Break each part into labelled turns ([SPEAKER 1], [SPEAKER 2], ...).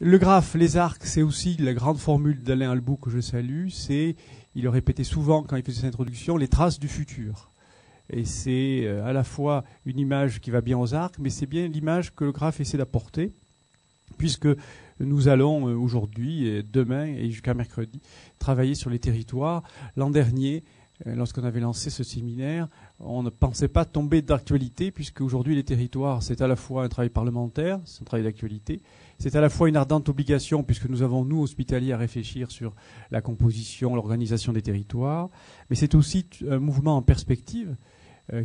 [SPEAKER 1] Le graphe, les arcs, c'est aussi la grande formule d'Alain Albout que je salue. Il le répétait souvent quand il faisait cette introduction, les traces du futur. Et c'est à la fois une image qui va bien aux arcs, mais c'est bien l'image que le graphe essaie d'apporter, puisque nous allons aujourd'hui, et demain et jusqu'à mercredi, travailler sur les territoires. L'an dernier, lorsqu'on avait lancé ce séminaire, on ne pensait pas tomber d'actualité, puisque aujourd'hui les territoires, c'est à la fois un travail parlementaire, c'est un travail d'actualité, c'est à la fois une ardente obligation, puisque nous avons, nous, hospitaliers, à réfléchir sur la composition, l'organisation des territoires, mais c'est aussi un mouvement en perspective.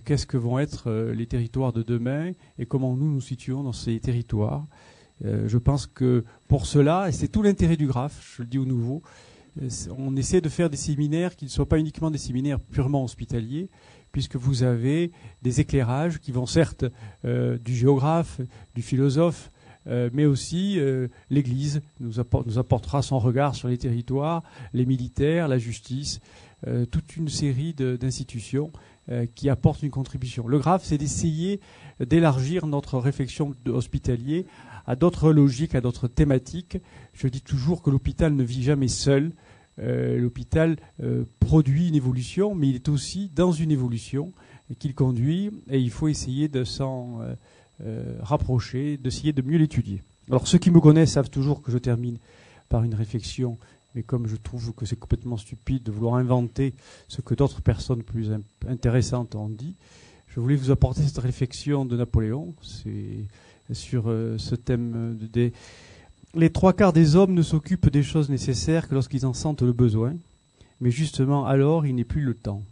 [SPEAKER 1] Qu'est-ce que vont être les territoires de demain et comment nous situons dans ces territoires. Je pense que pour cela, et c'est tout l'intérêt du graphe, je le dis au nouveau, on essaie de faire des séminaires qui ne soient pas uniquement des séminaires purement hospitaliers, puisque vous avez des éclairages qui vont certes du géographe, du philosophe, mais aussi l'Église nous apportera son regard sur les territoires, les militaires, la justice, toute une série d'institutions qui apportent une contribution. Le graphe, c'est d'essayer d'élargir notre réflexion hospitalier à d'autres logiques, à d'autres thématiques. Je dis toujours que l'hôpital ne vit jamais seul. L'hôpital produit une évolution, mais il est aussi dans une évolution qu'il conduit, et il faut essayer de s'en rapprocher, d'essayer de mieux l'étudier. Alors ceux qui me connaissent savent toujours que je termine par une réflexion, mais comme je trouve que c'est complètement stupide de vouloir inventer ce que d'autres personnes plus intéressantes ont dit, je voulais vous apporter cette réflexion de Napoléon. C'est sur ce thème les trois quarts des hommes ne s'occupent des choses nécessaires que lorsqu'ils en sentent le besoin, mais justement alors il n'est plus le temps.